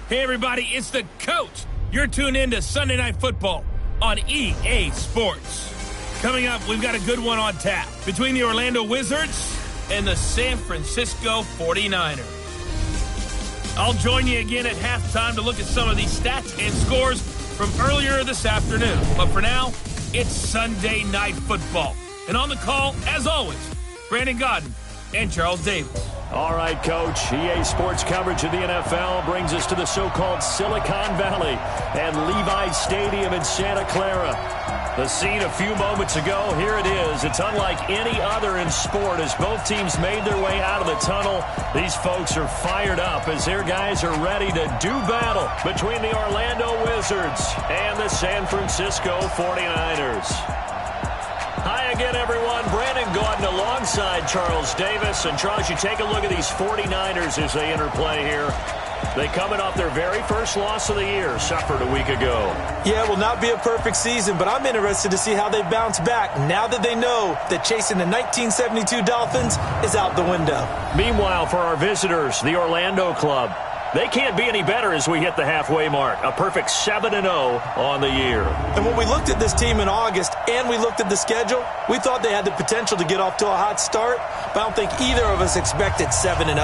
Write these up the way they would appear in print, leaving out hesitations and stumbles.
Hey, everybody, it's the coach. You're tuned in to Sunday Night Football on EA Sports. Coming up, we've got a good one on tap between the Orlando Wizards and the San Francisco 49ers. I'll join you again at halftime to look at some of these stats and scores from earlier this afternoon. But for now, it's Sunday Night Football. And on the call, as always, Brandon Godden and Charles Davis. All right, Coach. EA Sports coverage of the NFL brings us to the so-called Silicon Valley and Levi's Stadium in Santa Clara. The scene a few moments ago, here it is. It's unlike any other in sport as both teams made their way out of the tunnel. These folks are fired up as their guys are ready to do battle between the Orlando Wizards and the San Francisco 49ers. Hi again, everyone. Brandon Gaudin alongside Charles Davis. And, Charles, you take a look at these 49ers as they interplay here. They coming off their very first loss of the year, suffered a week ago. Yeah, it will not be a perfect season, but I'm interested to see how they bounce back now that they know that chasing the 1972 Dolphins is out the window. Meanwhile, for our visitors, the Orlando club, they can't be any better as we hit the halfway mark. A perfect 7-0 on the year. And when we looked at this team in August and we looked at the schedule, we thought they had the potential to get off to a hot start, but I don't think either of us expected 7-0.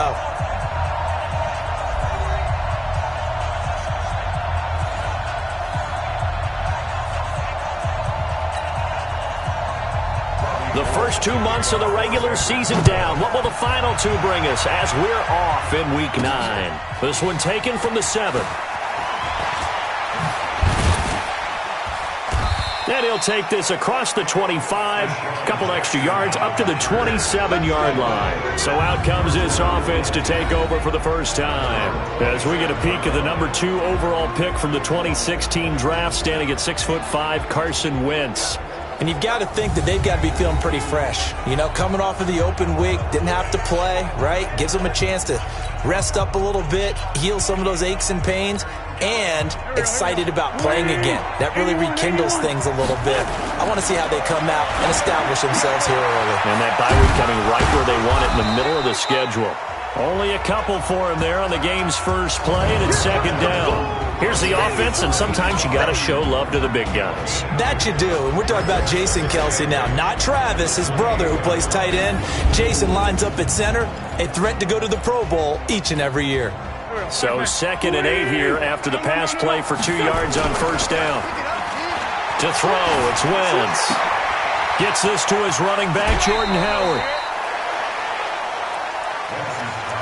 The first 2 months of the regular season down. What will the final two bring us as we're off in Week 9? This one taken from the 7. And he'll take this across the 25, a couple extra yards up to the 27-yard line. So out comes this offense to take over for the first time. As we get a peek at the number 2 overall pick from the 2016 draft, standing at 6'5", Carson Wentz. And you've got to think that they've got to be feeling pretty fresh. You know, coming off of the open week, didn't have to play, right? Gives them a chance to rest up a little bit, heal some of those aches and pains, and excited about playing again. That really rekindles things a little bit. I want to see how they come out and establish themselves here early. And that bye week coming right where they want it in the middle of the schedule. Only a couple for him there on the game's first play, and it's second down. Here's the offense, and sometimes you got to show love to the big guys. That you do, and we're talking about Jason Kelce now, not Travis, his brother who plays tight end. Jason lines up at center, a threat to go to the Pro Bowl each and every year. So 2nd and 8 here after the pass play for 2 yards on first down. To throw, it's Wentz. Gets this to his running back, Jordan Howard.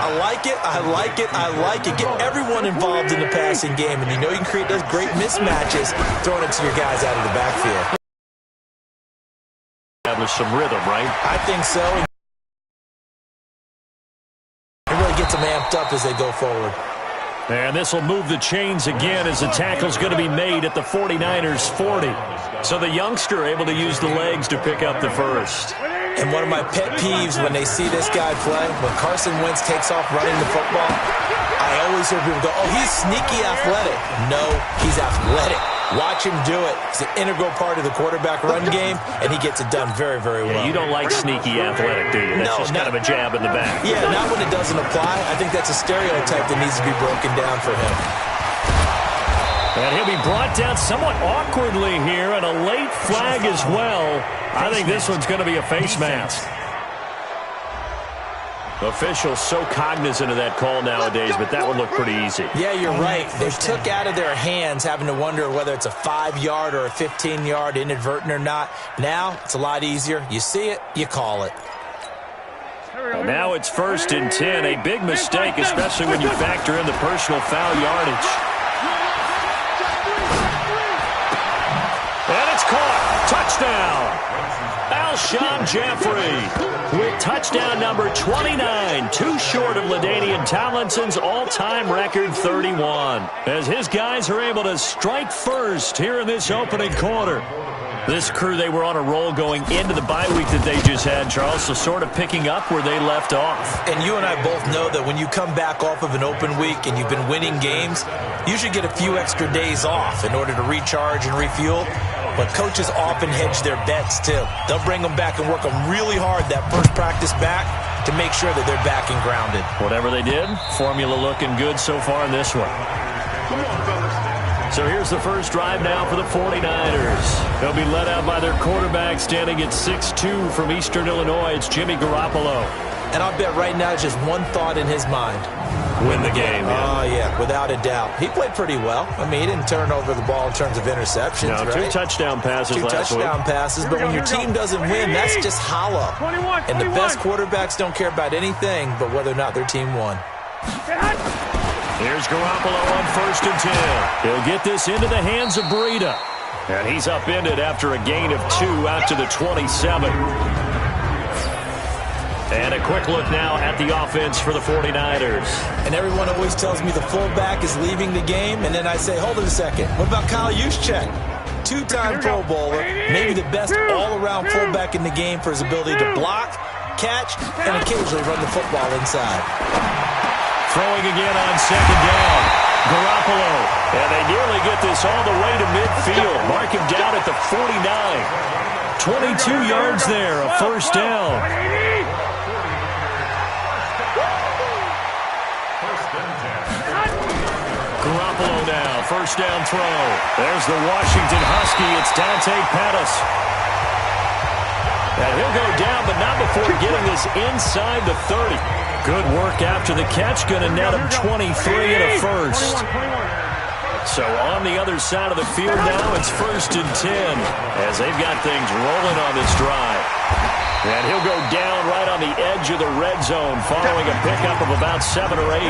I like it, I like it, I like it. Get everyone involved in the passing game, and you know you can create those great mismatches throwing it to your guys out of the backfield. Establish some rhythm, right? I think so. It really gets them amped up as they go forward. And this will move the chains again as the tackle's going to be made at the 49ers 40. So the youngster able to use the legs to pick up the first. And one of my pet peeves when they see this guy play, when Carson Wentz takes off running the football, I always hear people go, oh, he's sneaky athletic. No, he's athletic. Watch him do it. It's an integral part of the quarterback run game, and he gets it done very, very well. Yeah, you don't like sneaky athletic, do you? That's just kind of a jab in the back. Yeah, not when it doesn't apply. I think that's a stereotype that needs to be broken down for him. And he'll be brought down somewhat awkwardly here, and a late flag as well. I think this one's going to be a face mask. Officials so cognizant of that call nowadays, but that would look pretty easy. Yeah, you're right. They took out of their hands having to wonder whether it's a 5-yard or a 15-yard inadvertent or not. Now, it's a lot easier. You see it, you call it. Well, now it's 1st and 10. A big mistake, especially when you factor in the personal foul yardage. And it's caught. Touchdown. Alshon Jeffrey with touchdown number 29, too short of LaDainian Tomlinson's all-time record 31. As his guys are able to strike first here in this opening quarter. This crew, they were on a roll going into the bye week that they just had, Charles, so sort of picking up where they left off. And you and I both know that when you come back off of an open week and you've been winning games, you should get a few extra days off in order to recharge and refuel. But coaches often hedge their bets, too. They'll bring them back and work them really hard that first practice back to make sure that they're back and grounded. Whatever they did, formula looking good so far in this one. So here's the first drive now for the 49ers. They'll be led out by their quarterback standing at 6'2" from Eastern Illinois. It's Jimmy Garoppolo. And I'll bet right now just one thought in his mind. Win the game. Oh, yeah, without a doubt. He played pretty well. I mean, he didn't turn over the ball in terms of interceptions, no, right? 2 touchdown passes last week. 2 touchdown passes, but when your team doesn't win, that's just hollow. And the best quarterbacks don't care about anything but whether or not their team won. Here's Garoppolo on 1st and 10. He'll get this into the hands of Breida. And he's upended after a gain of 2 out to the 27. And a quick look now at the offense for the 49ers. And everyone always tells me the fullback is leaving the game, and then I say, hold it a second. What about Kyle Juszczyk? 2-time Pro Bowler, maybe the best all-around fullback in the game for his ability to block, catch, and occasionally run the football inside. Throwing again on 2nd down. Garoppolo. And they nearly get this all the way to midfield. Mark him down at the 49. 22 yards there, a 1st down. Garoppolo now, 1st down throw. There's the Washington Husky. It's Dante Pettis. And he'll go down, but not before getting this inside the 30. Good work after the catch. Going to net him 23 and a 1st. So on the other side of the field now, it's 1st and 10 as they've got things rolling on this drive. And he'll go down right on the edge of the red zone following a pickup of about 7 or 8.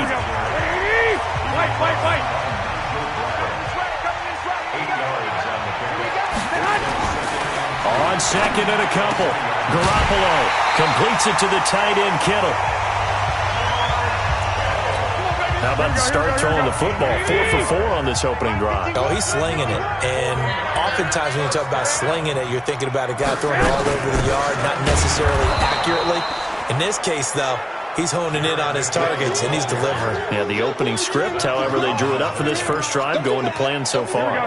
On 2nd and a couple. Garoppolo completes it to the tight end, Kittle. How about the start throwing the football? 4 for 4 on this opening drive. Oh, he's slinging it. And oftentimes when you talk about slinging it, you're thinking about a guy throwing it all over the yard, not necessarily accurately. In this case, though, he's honing in on his targets, and he's delivering. Yeah, the opening script, however, they drew it up for this first drive, going to plan so far.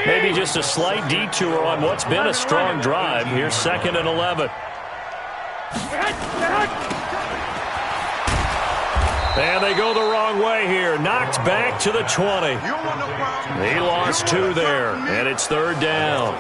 Maybe just a slight detour on what's been a strong drive. Here's 2nd and 11. And they go the wrong way here. Knocked back to the 20. He lost 2 there, and it's 3rd down.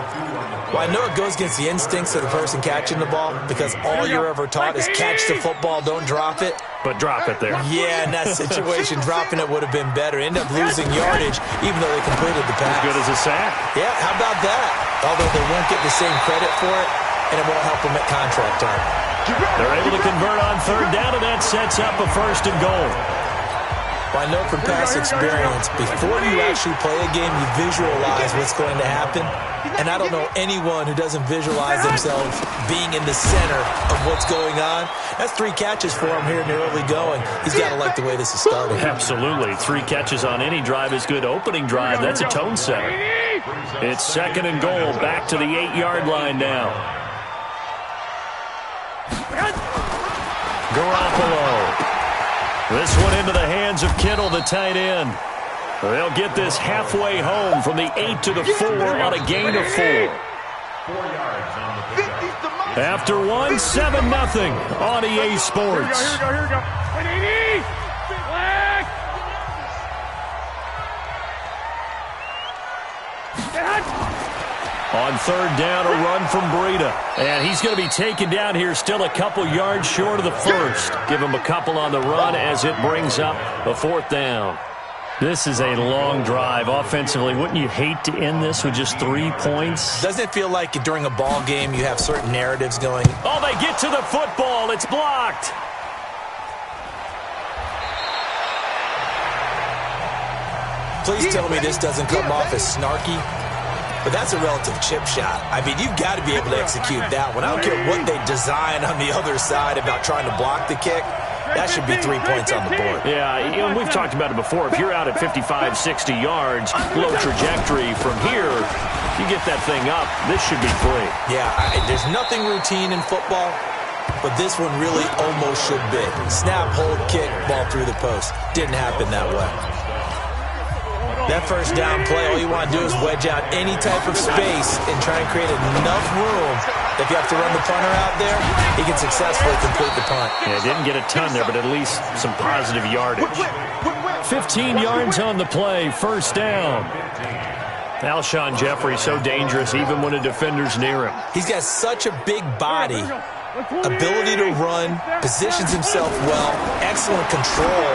Well, I know it goes against the instincts of the person catching the ball because all you're ever taught is catch the football, don't drop it. But drop it there. Yeah, in that situation, dropping it would have been better. End up losing yardage, even though they completed the pass. As good as a sack. Yeah, how about that? Although they won't get the same credit for it, and it won't help them at contract time. They're able to convert on 3rd down, and that sets up a 1st and goal. Well, I know from past experience, before you actually play a game, you visualize what's going to happen. And I don't know anyone who doesn't visualize themselves being in the center of what's going on. That's 3 catches for him here in the early going. He's got to like the way this is starting. Absolutely. 3 catches on any drive is good. Opening drive, that's a tone setter. It's 2nd and goal, back to the 8-yard line now. Garoppolo. This one into the hands of Kittle, the tight end. They'll get this halfway home from the 8 to the 4 on a gain of 4. After 1, 7-0 on EA Sports. Here we go. On 3rd down, a run from Breida. And he's going to be taken down here, still a couple yards short of the 1st. Give him a couple on the run as it brings up a 4th down. This is a long drive offensively. Wouldn't you hate to end this with just 3 points? Doesn't it feel like during a ball game you have certain narratives going? Oh, they get to the football. It's blocked. Please tell me this doesn't come off as snarky. But that's a relative chip shot. I mean, you've got to be able to execute that one. I don't care what they design on the other side about trying to block the kick. That should be 3 points on the board. Yeah, you know, we've talked about it before. If you're out at 55, 60 yards, low trajectory from here, you get that thing up, this should be 3. Yeah, there's nothing routine in football, but this one really almost should be. Snap, hold, kick, ball through the post. Didn't happen that way. That 1st down play, all you want to do is wedge out any type of space and try and create enough room. If you have to run the punter out there, he can successfully complete the punt. Yeah, didn't get a ton there, but at least some positive yardage. 15 yards on the play, first down. Alshon Jeffrey so dangerous even when a defender's near him. He's got such a big body, ability to run, positions himself well, excellent control.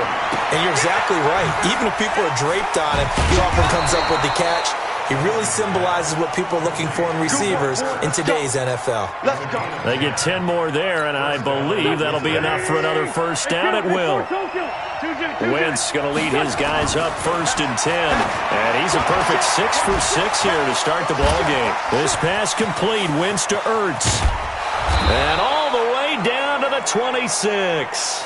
And you're exactly right. Even if people are draped on him, he often comes up with the catch. He really symbolizes what people are looking for in receivers in today's NFL. They get 10 more there, and I believe that'll be enough for another first down at will. Wentz going to lead his guys up 1st and 10. And he's a perfect 6 for 6 here to start the ball game. This pass complete. Wentz to Ertz. And all the way down to the 26.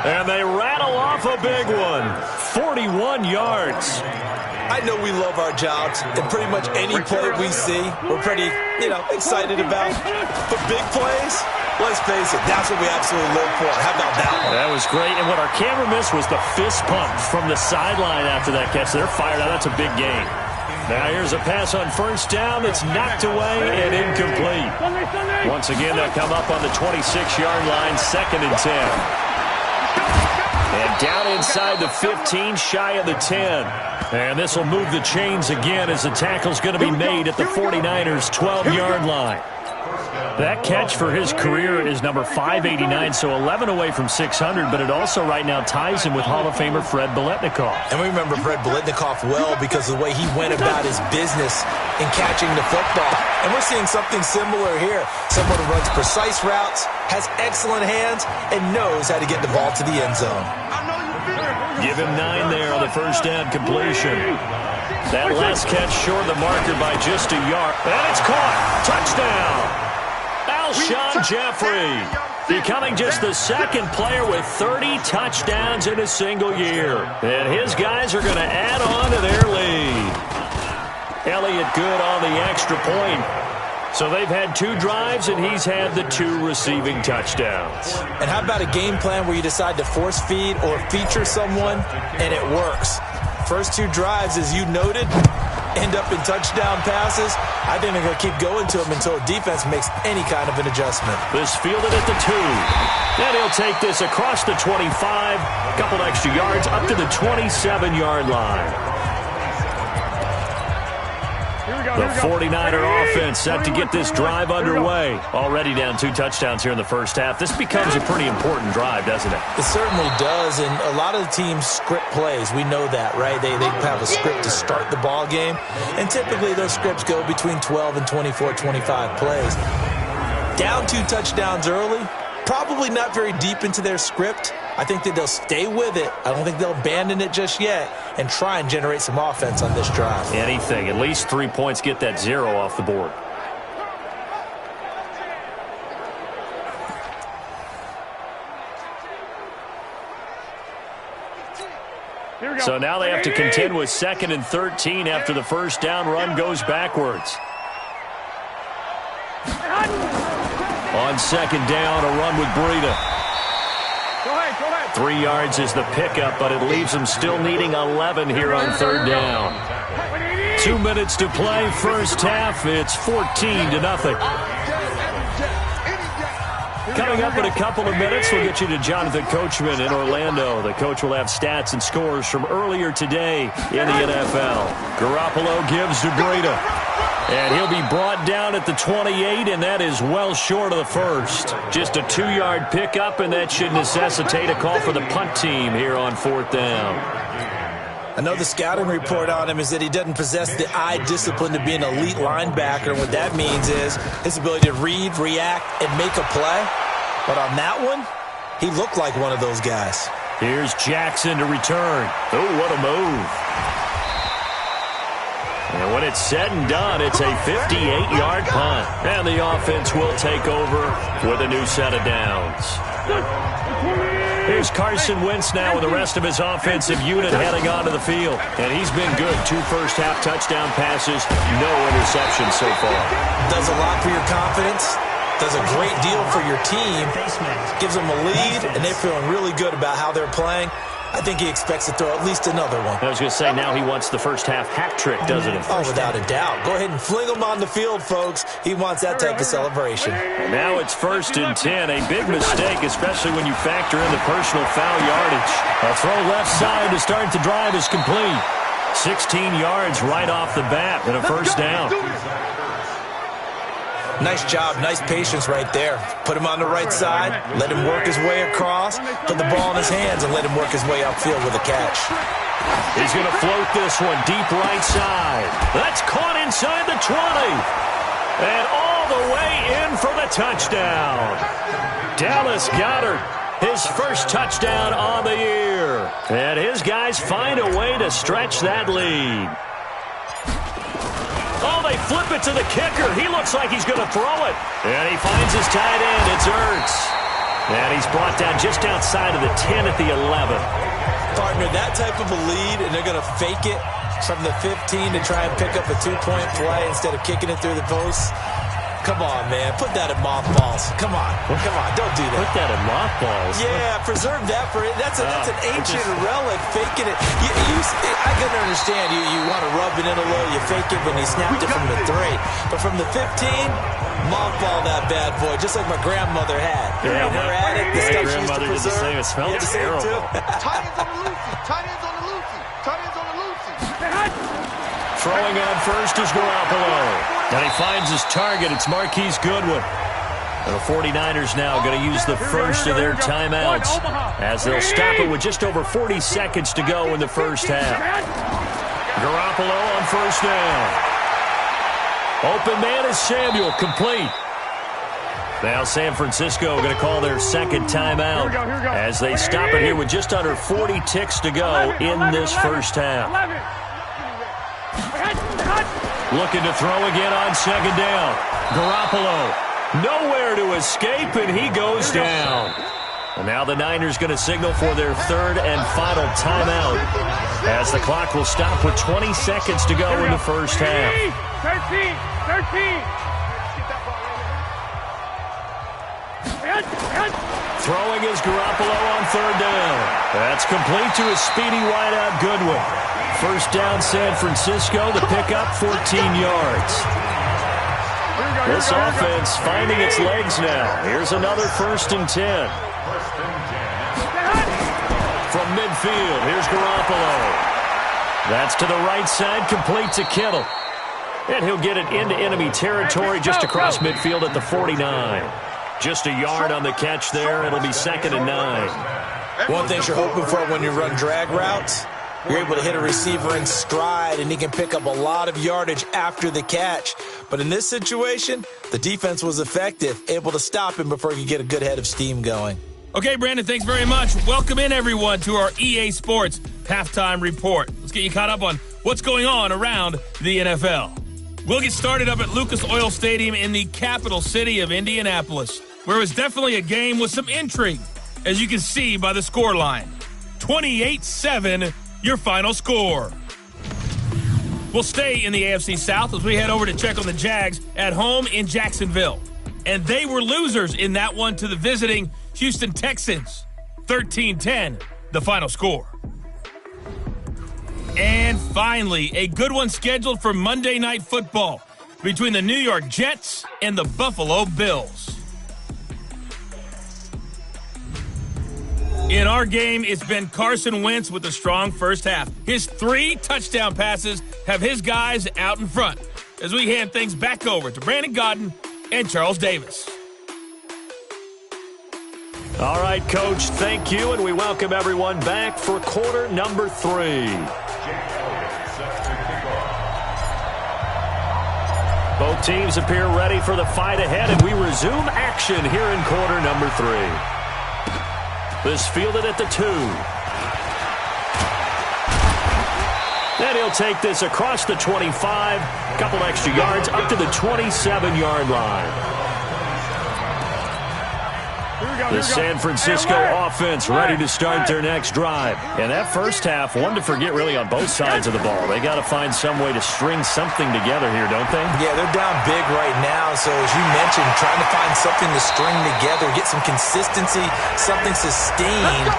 And they rattle off a big one. 41 yards. I know we love our jobs, and pretty much any play we see, we're pretty, excited about. But big plays, let's face it, that's what we absolutely live for. How about that one? That was great, and what our camera missed was the fist pump from the sideline after that catch. They're fired out. That's a big game. Now here's a pass on first down that's knocked away and incomplete. Once again, they'll come up on the 26-yard line, 2nd and 10. And down inside the 15, shy of the 10. And this will move the chains again as the tackle's going to be made at the 49ers' 12-yard line. That catch for his career is number 589, so 11 away from 600, but it also right now ties him with Hall of Famer Fred Biletnikoff. And we remember Fred Biletnikoff well because of the way he went about his business in catching the football. And we're seeing something similar here. Someone who runs precise routes, has excellent hands, and knows how to get the ball to the end zone. Give him 9 there on the first down completion. That last catch short of the marker by just a yard. And it's caught. Touchdown. Alshon Jeffrey becoming just the 2nd player with 30 touchdowns in a single year. And his guys are going to add on to their lead. Elliott good on the extra point. So they've had 2 drives, and he's had the 2 receiving touchdowns. And how about a game plan where you decide to force feed or feature someone, and it works? First 2 drives, as you noted, end up in touchdown passes. I think they're going to keep going to them until the defense makes any kind of an adjustment. This fielded at the 2. And he'll take this across the 25, a couple extra yards, up to the 27-yard line. The 49er offense set to get this drive underway. Already down 2 touchdowns here in the first half. This becomes a pretty important drive, doesn't it? It certainly does, and a lot of the teams script plays. We know that, right? They have a script to start the ball game, and typically those scripts go between 12 and 24, 25 plays. Down 2 touchdowns early, probably not very deep into their script. I think that they'll stay with it. I don't think they'll abandon it just yet and try and generate some offense on this drive. Anything. At least 3 points, get that 0 off the board. So now they have to contend with 2nd and 13 after the first down run goes backwards. On 2nd down, a run with Breida. 3 yards is the pickup, but it leaves them still needing 11 here on 3rd down. 2 minutes to play, first half. It's 14-0. Coming up in a couple of minutes, we'll get you to Jonathan Coachman in Orlando. The coach will have stats and scores from earlier today in the NFL. Garoppolo gives to Breida. And he'll be brought down at the 28, and that is well short of the first. Just a 2-yard pickup, and that should necessitate a call for the punt team here on 4th down. I know the scouting report on him is that he doesn't possess the eye discipline to be an elite linebacker. What that means is his ability to read, react, and make a play. But on that one, he looked like one of those guys. Here's Jackson to return. Oh, what a move. And when it's said and done, it's a 58-yard punt. And the offense will take over with a new set of downs. Here's Carson Wentz now with the rest of his offensive unit heading onto the field. And he's been good. 2 first-half touchdown passes, no interceptions so far. Does a lot for your confidence. Does a great deal for your team. Gives them a lead, and they're feeling really good about how they're playing. I think he expects to throw at least another one. I was going to say, now he wants the first half hat trick, doesn't he? Oh, without a doubt. Go ahead and fling him on the field, folks. He wants that type of celebration. And now it's 1st and 10. A big mistake, especially when you factor in the personal foul yardage. A throw left side to start the drive is complete. 16 yards right off the bat and a first down. Nice job, nice patience right there. Put him on the right side, let him work his way across, put the ball in his hands, and let him work his way upfield with a catch. He's going to float this one deep right side. That's caught inside the 20. And all the way in for the touchdown. Dallas Goedert, his first touchdown on the year. And his guys find a way to stretch that lead. Oh, they flip it to the kicker. He looks like he's going to throw it. And he finds his tight end. It's Ertz. And he's brought down just outside of the 10 at the 11. Partner, that type of a lead, and they're going to fake it from the 15 to try and pick up a 2-point play instead of kicking it through the post. Come on, man. Put that in mothballs. Come on. Come on. Don't do that. Put that in mothballs. Yeah, preserve that for it. That's an ancient relic, faking it. I can understand you want to rub it in a little. You fake it when you snapped it from the 3. But from the 15, mothball that bad boy, just like my grandmother had. Yeah, her attic, the stuff she used to preserve. Did the same. It smelled terrible. Tight ends on the loosey. Tight ends on the loosey. Tight ends on the loosey. Throwing on first is Garoppolo. And he finds his target. It's Marquise Goodwin. And the 49ers now going to use the first of their timeouts as they'll stop it with just over 40 seconds to go in the first half. Garoppolo on first down. Open man is Samuel, complete. Now San Francisco going to call their second timeout as they stop it here with just under 40 ticks to go in this first half. Looking to throw again on second down. Garoppolo nowhere to escape, and he goes down. And now the Niners going to signal for their third and final timeout as the clock will stop with 20 seconds to go in the first half. 13. Throwing is Garoppolo on third down. That's complete to a speedy wideout Goodwin. First down San Francisco, the pickup 14 yards. This offense finding its legs now. Here's another 1st and 10. From midfield, here's Garoppolo. That's to the right side, complete to Kittle. And he'll get it into enemy territory just across midfield at the 49. Just a yard on the catch there. It'll be 2nd and 9. One thing you're hoping for when you run drag routes, you're able to hit a receiver in stride, and he can pick up a lot of yardage after the catch. But in this situation, the defense was effective, able to stop him before he could get a good head of steam going. Okay, Brandon, thanks very much. Welcome in, everyone, to our EA Sports Halftime Report. Let's get you caught up on what's going on around the NFL. We'll get started up at Lucas Oil Stadium in the capital city of Indianapolis, where it was definitely a game with some intrigue, as you can see by the scoreline. 28-7, your final score. We'll stay in the AFC South as we head over to check on the Jags at home in Jacksonville. And they were losers in that one to the visiting Houston Texans. 13-10, the final score. And finally, a good one scheduled for Monday Night Football between the New York Jets and the Buffalo Bills. In our game, it's been Carson Wentz with a strong first half. His 3 touchdown passes have his guys out in front as we hand things back over to Brandon Gaudin and Charles Davis. All right, Coach, thank you, and we welcome everyone back for quarter number 3. Both teams appear ready for the fight ahead, and we resume action here in quarter number 3. This fielded at the 2. And he'll take this across the 25, couple extra yards up to the 27-yard line. The San Francisco offense ready to start their next drive. And that first half, one to forget really on both sides of the ball. They got to find some way to string something together here, don't they? Yeah, they're down big right now. So as you mentioned, trying to find something to string together, get some consistency, something sustained.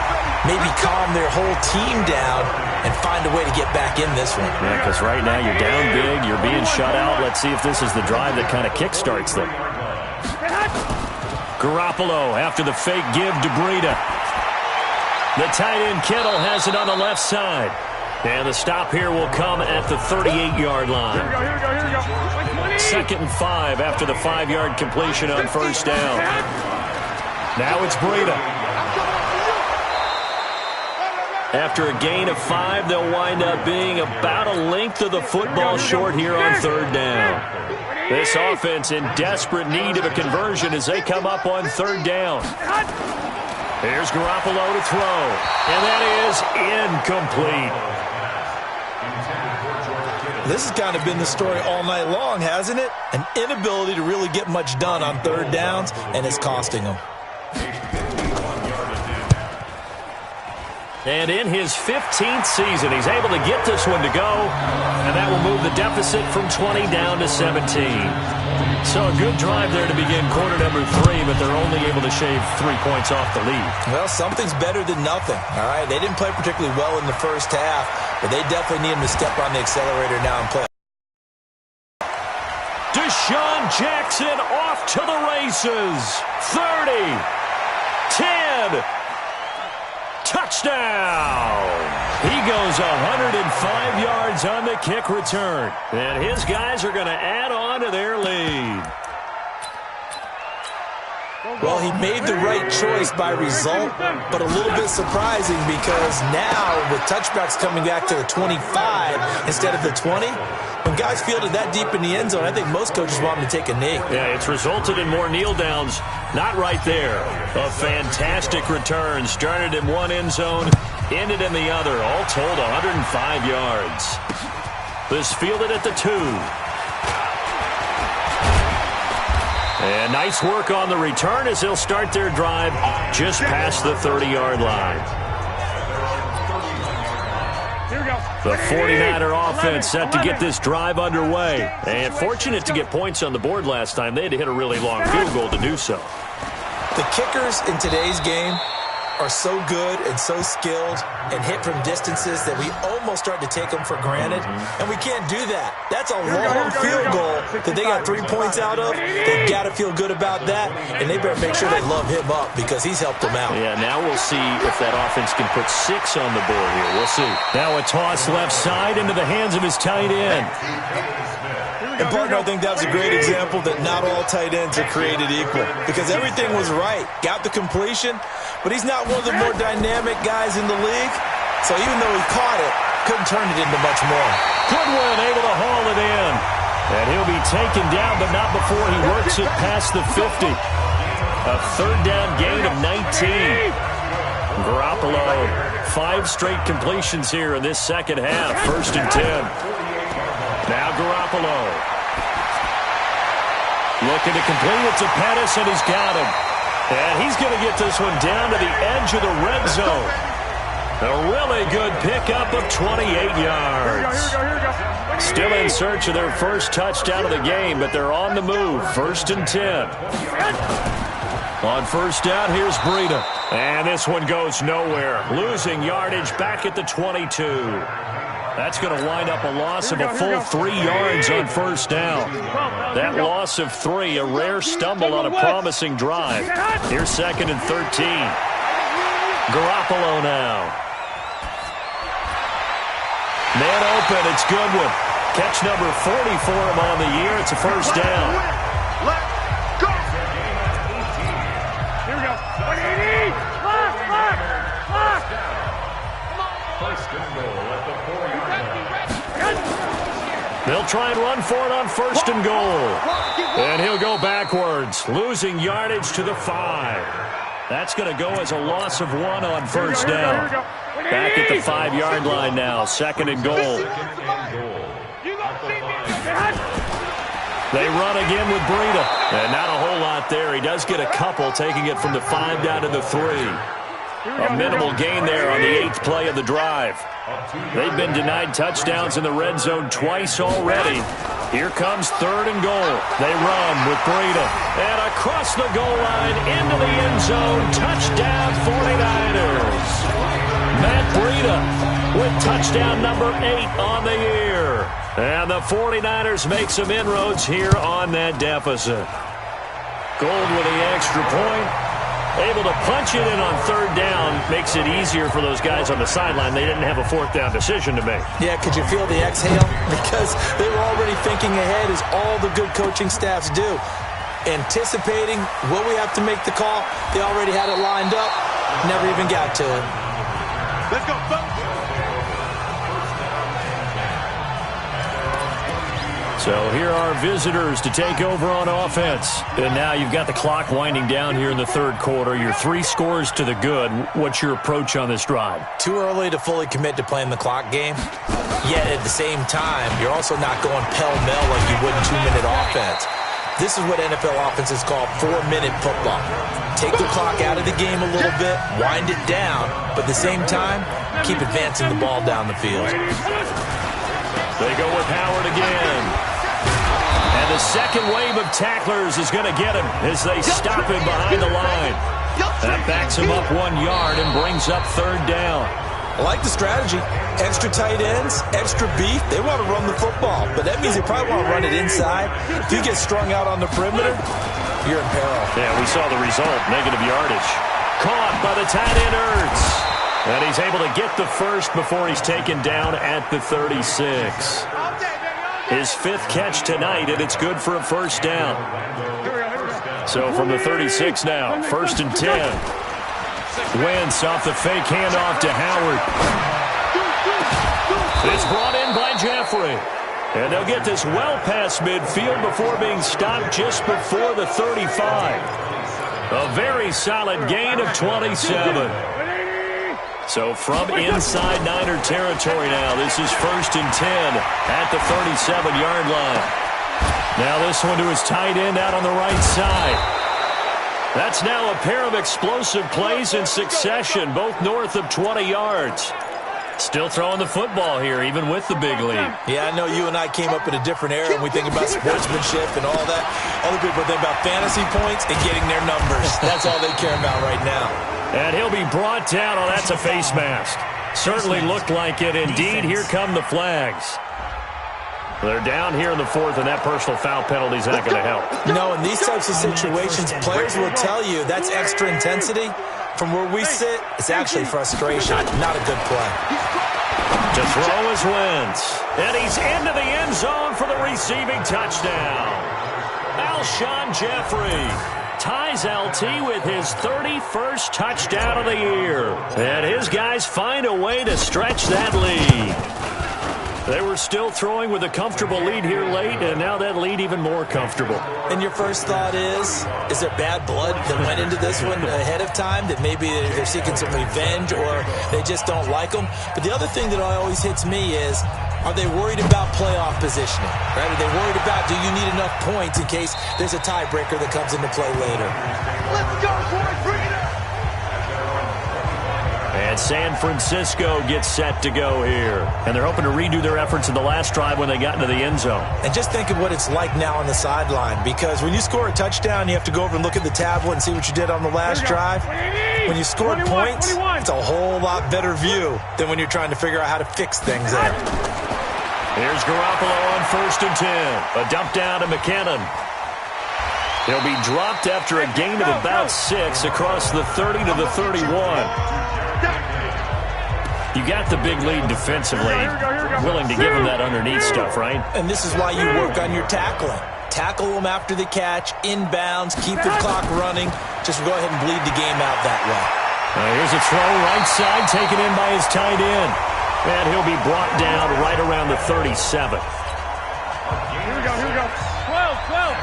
maybe calm their whole team down and find a way to get back in this one. Yeah, because right now you're down big, you're being shut out. Let's see if this is the drive that kind of kickstarts them. Garoppolo after the fake give to Breida. The tight end Kittle has it on the left side. And the stop here will come at the 38-yard line. Here we go. 2nd and 5 after the 5-yard completion on first down. Now it's Breida. After a gain of 5, they'll wind up being about a length of the football short here on 3rd down. This offense in desperate need of a conversion as they come up on 3rd down. Here's Garoppolo to throw. And that is incomplete. This has kind of been the story all night long, hasn't it? An inability to really get much done on 3rd downs, and it's costing them. And in his 15th season, he's able to get this one to go, and that will move the deficit from 20 down to 17. So a good drive there to begin quarter number 3, but they're only able to shave 3 points off the lead. Well, something's better than nothing, all right? They didn't play particularly well in the first half, but they definitely need him to step on the accelerator now and play. Deshaun Jackson off to the races. 30, 10, touchdown. He goes 105 yards on the kick return. And his guys are going to add on to their lead. Well, he made the right choice by result, but a little bit surprising because now with touchbacks coming back to the 25 instead of the 20, when guys fielded that deep in the end zone, I think most coaches want them to take a knee. Yeah, it's resulted in more kneel downs. Not right there. A fantastic return. Started in one end zone, ended in the other. All told, 105 yards. This fielded at the 2. And nice work on the return as they'll start their drive just past the 30-yard line. The 49er offense set to get this drive underway. And fortunate to get points on the board last time. They had to hit a really long field goal to do so. The kickers in today's game are so good and so skilled and hit from distances that we almost start to take them for granted, and we can't do that. That's a long field goal that they got 3 points out of. They've got to feel good about that, and they better make sure they love him up because he's helped them out. Yeah, now we'll see if that offense can put 6 on the board here. We'll see. Now a toss left side into the hands of his tight end. And, partner, I think that's a great example that not all tight ends are created equal because everything was right. Got the completion, but he's not one of the more dynamic guys in the league. So even though he caught it, couldn't turn it into much more. Goodwin able to haul it in. And he'll be taken down, but not before he works it past the 50. A 3rd down gain of 19. Garoppolo, 5 straight completions here in this second half. 1st and 10. Now Garoppolo. Looking to complete it to Pettis, and he's got him. And he's going to get this one down to the edge of the red zone. A really good pickup of 28 yards. Here we go. Still in search of their first touchdown of the game, but they're on the move. 1st and 10. On first down, here's Breida. And this one goes nowhere. Losing yardage back at the 22. That's going to wind up a loss of a full 3 yards on first down. That loss of 3, a rare stumble on a promising drive. Here's 2nd and 13. Garoppolo now. Man open, it's Goodwin. Catch number 40 for him on the year. It's a first down. Let's go. Here we go. 180. First and goal at the 4-yard line. They'll try and run for it on 1st and goal. And he'll go backwards, losing yardage to the 5. That's going to go as a loss of 1 on first down. Back at the 5-yard line now, 2nd and goal. They run again with Breida. And not a whole lot there. He does get a couple, taking it from the 5 down to the 3. A minimal gain there on the 8th play of the drive. They've been denied touchdowns in the red zone twice already. Here comes 3rd and goal. They run with Breida. And across the goal line into the end zone. Touchdown 49ers. Touchdown number 8 on the year. And the 49ers make some inroads here on that deficit. Gold with the extra point. Able to punch it in on third down. Makes it easier for those guys on the sideline. They didn't have a fourth down decision to make. Yeah, could you feel the exhale? Because they were already thinking ahead, as all the good coaching staffs do. Anticipating, will we have to make the call? They already had it lined up. Never even got to it. Let's go, folks. So here are visitors to take over on offense. And now you've got the clock winding down here in the third quarter. You're 3 scores to the good. What's your approach on this drive? Too early to fully commit to playing the clock game. Yet at the same time, you're also not going pell-mell like you would in 2-minute offense. This is what NFL offenses call 4-minute football. Take the clock out of the game a little bit, wind it down, but at the same time, keep advancing the ball down the field. They go with Howard again. And the second wave of tacklers is going to get him as they stop him behind the line. That backs him up 1 yard and brings up third down. I like the strategy. Extra tight ends, extra beef. They want to run the football, but that means they probably want to run it inside. If you get strung out on the perimeter, you're in peril. Yeah, we saw the result, negative yardage. Caught by the tight end Ertz. And he's able to get the first before he's taken down at the 36. His 5th catch tonight, and it's good for a first down. So from the 36 now, 1st and 10. Wentz off the fake handoff to Howard. It's brought in by Jeffrey. And they'll get this well past midfield before being stopped just before the 35. A very solid gain of 27. So from inside Niner territory now, this is 1st and 10 at the 37-yard line. Now this one to his tight end out on the right side. That's now a pair of explosive plays in succession, both north of 20 yards. Still throwing the football here, even with the big lead. Yeah, I know you and I came up in a different era, and we think about sportsmanship and all that. Other people think about fantasy points and getting their numbers. That's all they care about right now. And he'll be brought down. Oh, that's a face mask. Certainly looked like it. Indeed, here come the flags. They're down here in the 4th, and that personal foul penalty is not going to help. No, in these types of situations, players will tell you that's extra intensity. From where we sit, it's actually frustration, not a good play. To throw is Wentz. And he's into the end zone for the receiving touchdown. Alshon Jeffrey ties LT with his 31st touchdown of the year. And his guys find a way to stretch that lead. They were still throwing with a comfortable lead here late, and now that lead even more comfortable. And your first thought is there bad blood that went into this one ahead of time, that maybe they're seeking some revenge or they just don't like them? But the other thing that always hits me is, are they worried about playoff positioning? Right? Are they worried about, do you need enough points in case there's a tiebreaker that comes into play later? Let's go, boys. Bring it up. And San Francisco gets set to go here. And they're hoping to redo their efforts in the last drive when they got into the end zone. And just think of what it's like now on the sideline, because when you score a touchdown, you have to go over and look at the tablet and see what you did on the last drive. When you scored points, it's a whole lot better view than when you're trying to figure out how to fix things there. Here's Garoppolo on 1st and 10. A dump down to McKinnon. He'll be dropped after a gain of about 6 across the 30 to the 31. You got the big lead defensively, willing to give him that underneath stuff, right? And this is why you work on your tackling. Tackle them after the catch, inbounds, keep the clock running. Just go ahead and bleed the game out that way. Here's a throw right side, taken in by his tight end. And he'll be brought down right around the 37. Here we go, here we go. 12, 12.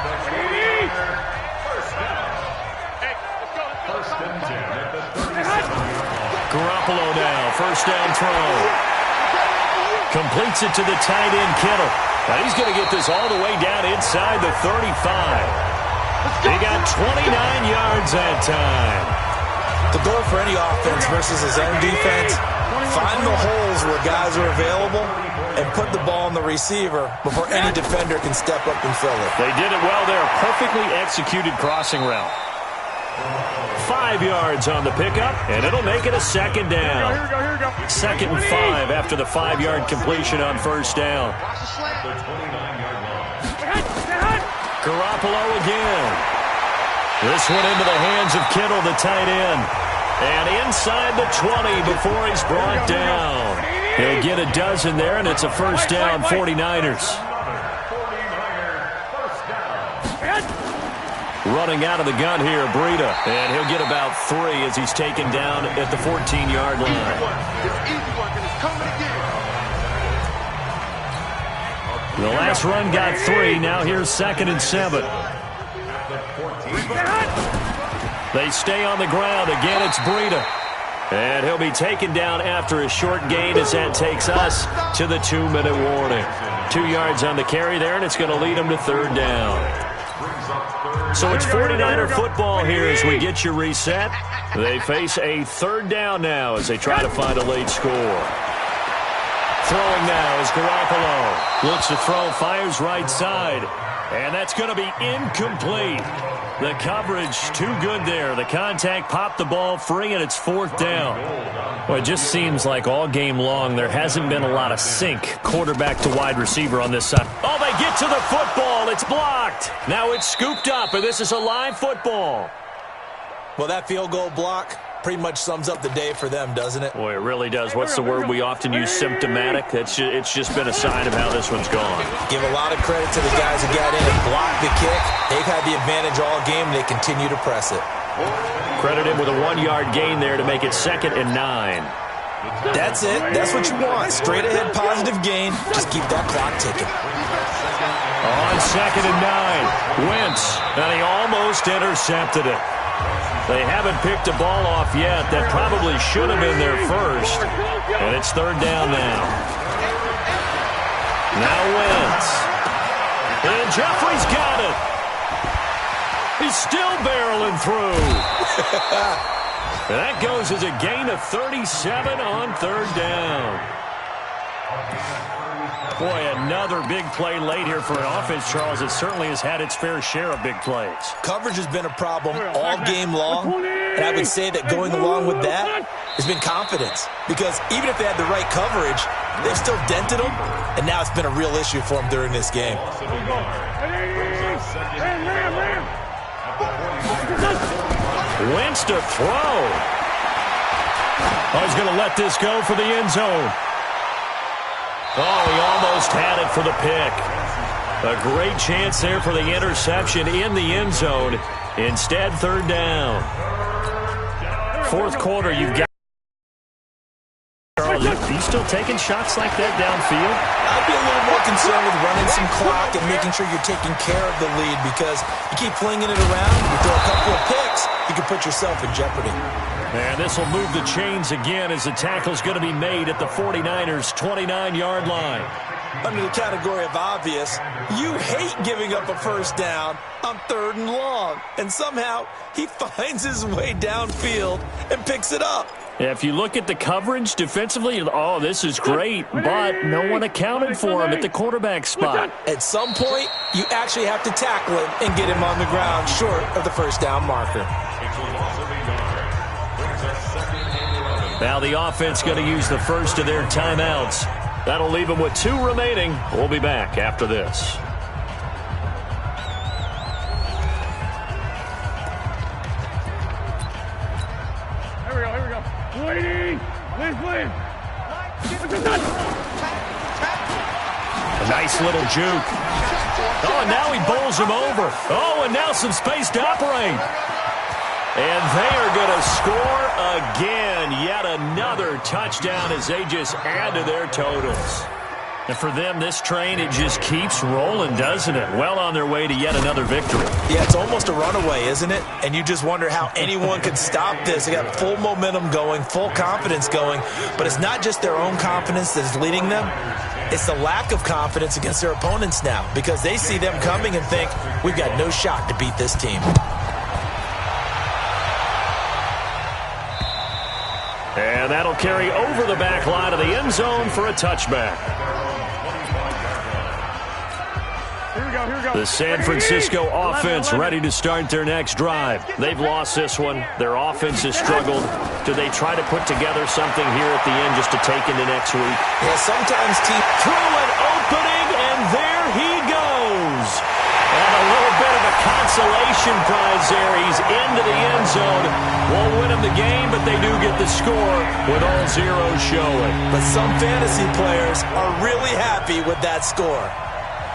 Garoppolo now, 1st down throw. Completes it to the tight end, Kittle. Now he's going to get this all the way down inside the 35. He got 29 yards that time. The goal for any offense versus his own defense, find the holes where guys are available and put the ball on the receiver before any defender can step up and fill it. They did it well there. Perfectly executed crossing route. 5 yards on the pickup, and it'll make it a second down. Here we go, here we go. 2nd and 5 after the 5-yard completion on first down. Garoppolo again. This one into the hands of Kittle, the tight end. And inside the 20 before he's brought down. He'll get a dozen there, and it's a first down, 49ers. Running out of the gun here, Breida. And he'll get about 3 as he's taken down at the 14-yard line. The last run got 3. Now here's 2nd and 7. They stay on the ground. Again, it's Breida. And he'll be taken down after a short gain as that takes us to the 2-minute warning. 2 yards on the carry there, and it's going to lead them to 3rd down. So it's 49er football here as we get you reset. They face a 3rd down now as they try to find a late score. Throwing now is Garoppolo. Looks to throw, fires right side. And that's going to be incomplete. The coverage too good there. The contact popped the ball free, and it's 4th down. Well, it just seems like all game long there hasn't been a lot of sync quarterback to wide receiver on this side. Oh, they get to the football. It's blocked. Now it's scooped up, and this is a live football. Well, that field goal block pretty much sums up the day for them, doesn't it? Boy, it really does. What's the word we often use? Symptomatic. It's just been a sign of how this one's gone. Give a lot of credit to the guys who got in and blocked the kick. They've had the advantage all game, and they continue to press it. Credit him with a 1-yard gain there to make it 2nd and 9. That's it. That's what you want. Straight ahead positive gain. Just keep that clock ticking. On 2nd and 9. Wentz, and he almost intercepted it. They haven't picked a ball off yet. That probably should have been their first. And it's 3rd down now. Now Wentz. And Jeffrey's got it. He's still barreling through. That goes as a gain of 37 on 3rd down. Boy, another big play late here for an offense, Charles. It certainly has had its fair share of big plays. Coverage has been a problem all game long, and I would say that going along with that has been confidence. Because even if they had the right coverage, they've still dented them, and now it's been a real issue for them during this game. Wentz to throw. Oh, he's going to let this go for the end zone. Oh, he almost had it for the pick. A great chance there for the interception in the end zone. Instead, 3rd down. 4th quarter, you've got... Charles, are you still taking shots like that downfield? I'd be a little more concerned with running some clock and making sure you're taking care of the lead, because you keep flinging it around, you throw a couple of picks, you can put yourself in jeopardy. And this will move the chains again as the tackle's going to be made at the 49ers' 29-yard line. Under the category of obvious, you hate giving up a first down on 3rd and long. And somehow he finds his way downfield and picks it up. Yeah, if you look at the coverage defensively, oh, this is great, but no one accounted for him at the quarterback spot. At some point, you actually have to tackle him and get him on the ground short of the first down marker. Now the offense going to use the first of their timeouts. That'll leave them with 2 remaining. We'll be back after this. Here we go. Waiting. Please. A nice little juke. Oh, and now he bowls him over. Oh, and now some space to operate. And they are going to score again. Yet another touchdown as they just add to their totals. And for them, this train, it just keeps rolling, doesn't it? Well on their way to yet another victory. Yeah, it's almost a runaway, isn't it? And you just wonder how anyone could stop this. They got full momentum going, full confidence going. But it's not just their own confidence that is leading them. It's the lack of confidence against their opponents now, because they see them coming and think, we've got no shot to beat this team. And that'll carry over the back line of the end zone for a touchback. The San Francisco offense ready to start their next drive. They've lost this one. Their offense has struggled. Do they try to put together something here at the end just to take into next week? Yeah, sometimes team through an opening, and there he goes. And a little bit of a consolation prize there. He's into the end zone. Won't win him the game, but they do get the score with all zeros showing. But some fantasy players are really happy with that score.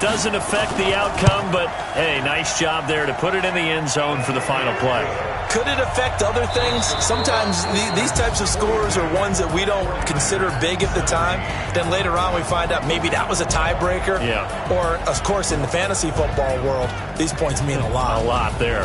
Doesn't affect the outcome, but, hey, nice job there to put it in the end zone for the final play. Could it affect other things? Sometimes these types of scores are ones that we don't consider big at the time. Then later on we find out maybe that was a tiebreaker. Yeah. Or, of course, in the fantasy football world, these points mean a lot. A lot there.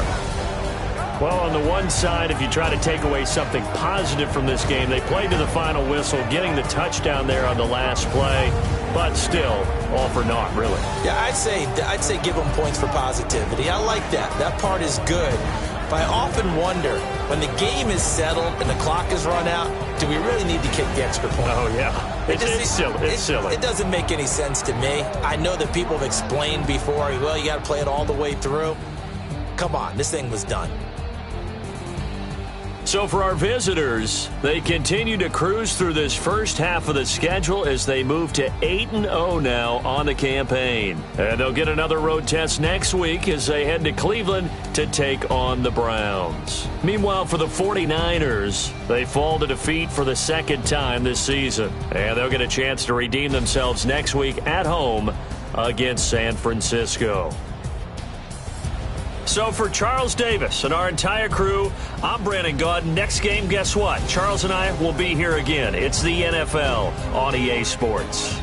Well, on the one side, if you try to take away something positive from this game, they played to the final whistle, getting the touchdown there on the last play, but still, all for naught, really. Yeah, I'd say give them points for positivity. I like that. That part is good. But I often wonder, when the game is settled and the clock is run out, do we really need to kick the extra point? Oh, yeah. It's silly. It's silly. It doesn't make any sense to me. I know that people have explained before, well, you got to play it all the way through. Come on, this thing was done. So for our visitors, they continue to cruise through this first half of the schedule as they move to 8-0 now on the campaign. And they'll get another road test next week as they head to Cleveland to take on the Browns. Meanwhile, for the 49ers, they fall to defeat for the second time this season. And they'll get a chance to redeem themselves next week at home against San Francisco. So for Charles Davis and our entire crew, I'm Brandon Gaudin. Next game, guess what? Charles and I will be here again. It's the NFL on EA Sports.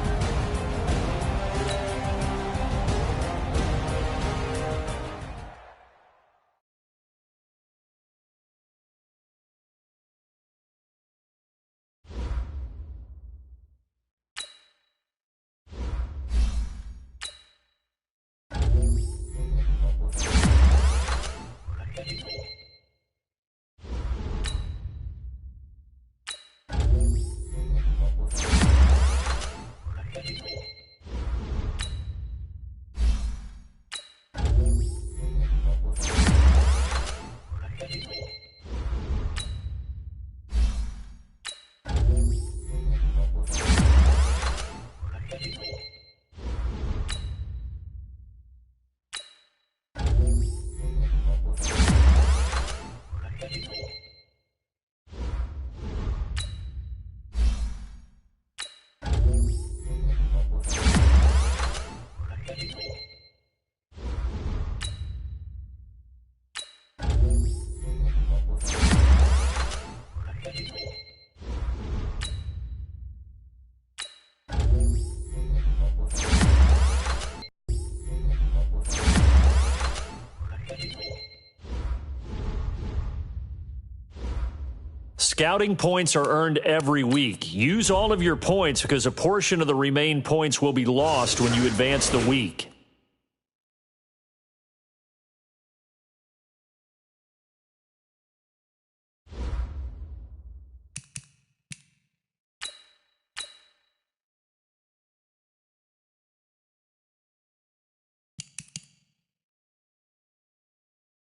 Scouting points are earned every week. Use all of your points because a portion of the remaining points will be lost when you advance the week.